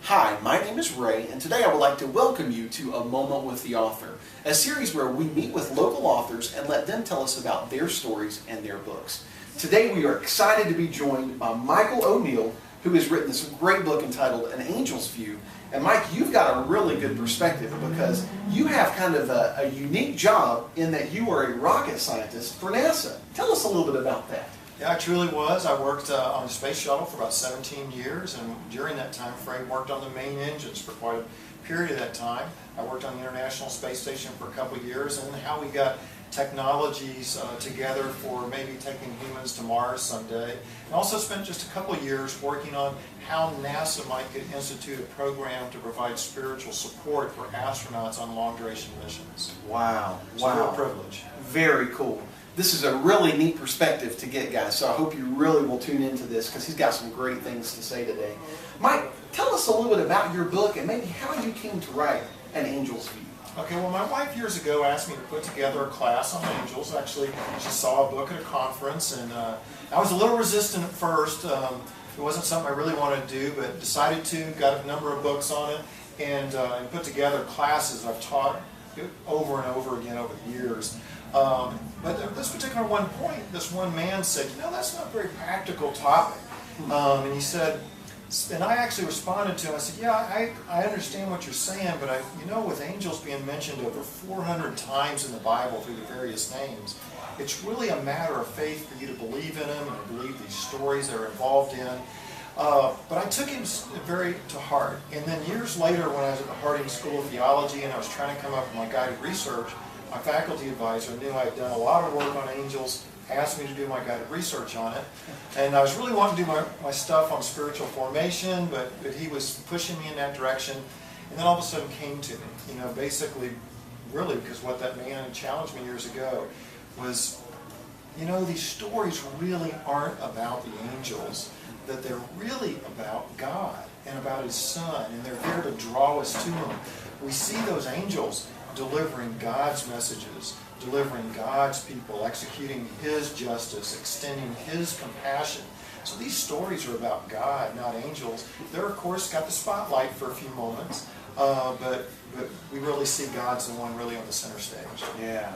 Hi, my name is Ray, and today I would like to welcome you to A Moment with the Author, a series where we meet with local authors and let them tell us about their stories and their books. Today we are excited to be joined by Michael O'Neill, who has written this great book entitled An Angel's View. And Mike, you've got a really good perspective because you have kind of a unique job in that you are a rocket scientist for NASA. Tell us a little bit about that. Yeah, I truly was. I worked on a space shuttle for about 17 years, and during that time frame worked on the main engines for quite a period of that time. I worked on the International Space Station for a couple of years, and how we got technologies together for maybe taking humans to Mars someday. And also spent just a couple of years working on how NASA might could institute a program to provide spiritual support for astronauts on long-duration missions. Wow. It's a real privilege. Very cool. This is a really neat perspective to get, guys, so I hope you really will tune into this because he's got some great things to say today. Mike, tell us a little bit about your book and maybe how you came to write An Angel's View. Okay, well, my wife years ago asked me to put together a class on angels. Actually, she saw a book at a conference, and I was a little resistant at first. It wasn't something I really wanted to do, but decided to, got a number of books on it, and put together classes I've taught over and over again over the years. But at this particular one point, this one man said, you know, that's not a very practical topic. And he said, and I actually responded to him, I said, yeah, I understand what you're saying, but you know, with angels being mentioned over 400 times in the Bible through the various names, it's really a matter of faith for you to believe in them and to believe these stories they're involved in. But I took him very to heart. And then years later, when I was at the Harding School of Theology and I was trying to come up with my guided research, my faculty advisor knew I had done a lot of work on angels, asked me to do my guided research on it. And I was really wanting to do my stuff on spiritual formation, but he was pushing me in that direction. And then all of a sudden came to me, you know, basically, really, because what that man challenged me years ago was, you know, these stories really aren't about the angels, that they're really about God and about His Son, and they're there to draw us to Him. We see those angels delivering God's messages, delivering God's people, executing His justice, extending His compassion. So these stories are about God, not angels. They're, of course, got the spotlight for a few moments, but we really see God's the one really on the center stage. Yeah.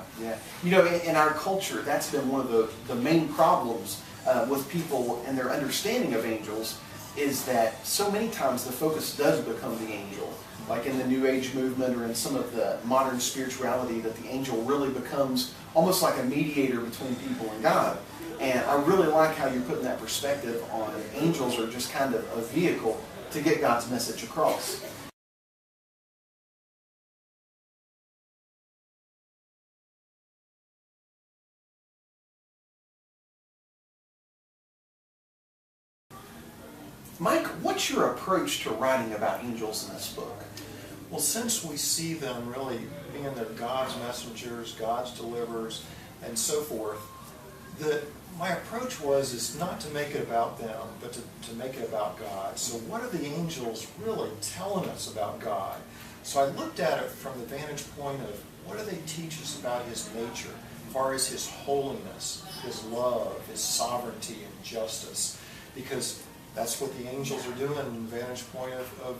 You know, in our culture, that's been one of the main problems with people and their understanding of angels is that so many times the focus does become the angel. Like in the New Age movement or in some of the modern spirituality, that the angel really becomes almost like a mediator between people and God. And I really like how you're putting that perspective on angels are just kind of a vehicle to get God's message across. Mike, what's your approach to writing about angels in this book? Well, since we see them really being they're God's messengers, God's deliverers, and so forth, my approach is not to make it about them, but to make it about God. So what are the angels really telling us about God? So I looked at it from the vantage point of what do they teach us about His nature, as far as His holiness, His love, His sovereignty, and justice. Because that's what the angels are doing from the vantage point of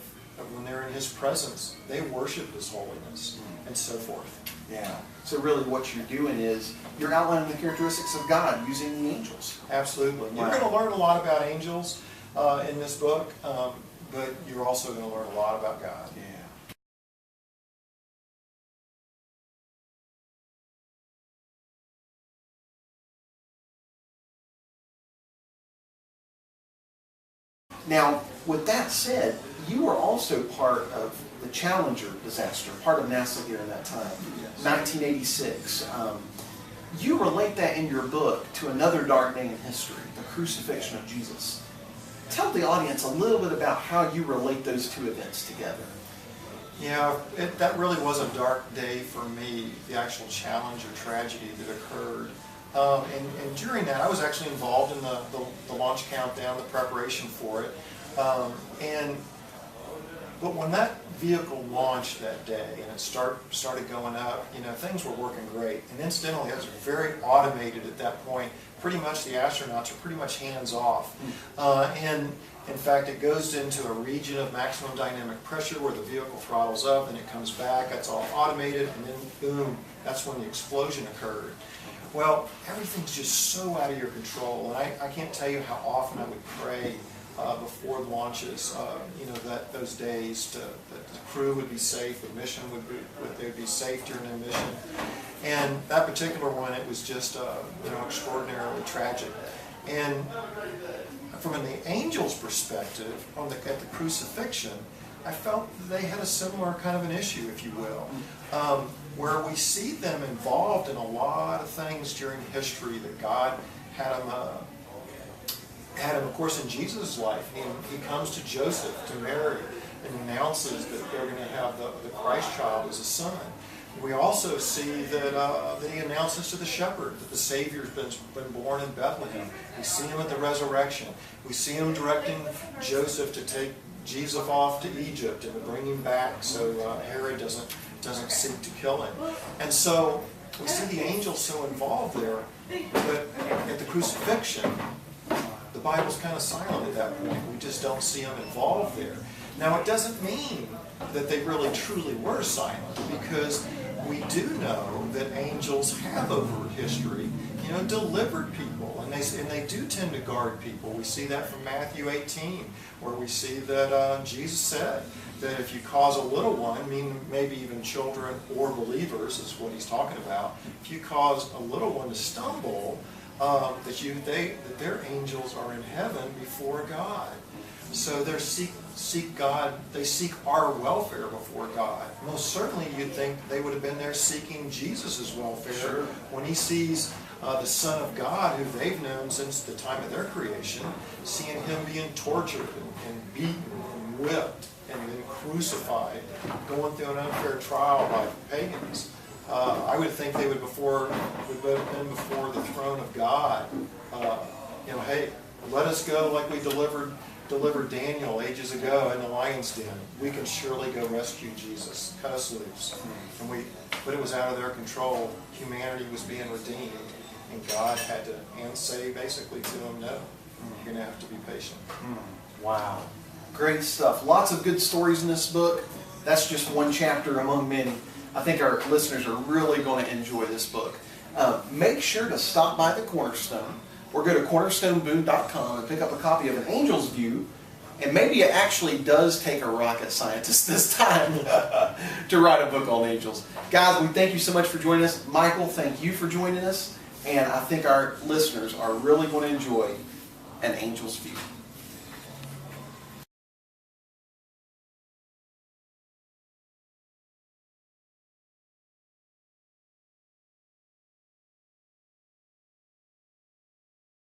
when they're in His presence. They worship His holiness and so forth. Yeah. So really what you're doing is you're outlining the characteristics of God using the angels. Absolutely. Wow. You're going to learn a lot about angels in this book, but you're also going to learn a lot about God. Yeah. Now, with that said, you were also part of the Challenger disaster, part of NASA during that time, Yes. 1986. You relate that in your book to another dark day in history, the crucifixion of Jesus. Tell the audience a little bit about how you relate those two events together. Yeah, that really was a dark day for me, the actual Challenger tragedy that occurred. And during that, I was actually involved in the launch countdown, the preparation for it. And But when that vehicle launched that day and it started going up, things were working great. And incidentally, it was very automated at that point. Pretty much the astronauts are pretty much hands-off. And in fact, it goes into a region of maximum dynamic pressure where the vehicle throttles up and it comes back. That's all automated, and then boom, that's when the explosion occurred. Well, everything's just so out of your control, and I can't tell you how often I would pray before the launches, that those days, that the crew would be safe, the mission they would be safe during their mission. And that particular one, it was just extraordinarily tragic. And from the angels' perspective, at the crucifixion, I felt they had a similar kind of an issue, if you will, where we see them involved in a lot of things during history that God had them, of course, in Jesus' life. He comes to Joseph, to Mary, and announces that they're going to have the Christ child as a son. We also see that he announces to the shepherd that the Savior's been born in Bethlehem. We see him at the resurrection. We see him directing Joseph to take Jesus off to Egypt and to bring him back so Herod doesn't seek to kill him. And so we see the angels so involved there, but at the crucifixion, the Bible's kind of silent at that point. We just don't see them involved there. Now, it doesn't mean that they really truly were silent, because we do know that angels have over history, delivered people, and they do tend to guard people. We see that from Matthew 18, where we see that Jesus said that if you cause a little one, meaning maybe even children or believers is what he's talking about, if you cause a little one to stumble, that their angels are in heaven before God. So they seek God, they seek our welfare before God. Most certainly you'd think they would have been there seeking Jesus' welfare. Sure. When he sees the Son of God, who they've known since the time of their creation, seeing him being tortured and beaten and whipped and then crucified, going through an unfair trial by pagans. I would think they would have been before the throne of God. Hey, let us go like we delivered Daniel ages ago in the lion's den. We can surely go rescue Jesus. Cut us loose. But it was out of their control. Humanity was being redeemed, and God had to say basically to them, no, you're going to have to be patient. Wow. Great stuff. Lots of good stories in this book. That's just one chapter among many. I think our listeners are really going to enjoy this book. Make sure to stop by the Cornerstone, or go to cornerstoneboone.com and pick up a copy of An Angel's View. And maybe it actually does take a rocket scientist this time to write a book on angels. Guys, we thank you so much for joining us. Michael, thank you for joining us. And I think our listeners are really going to enjoy An Angel's View.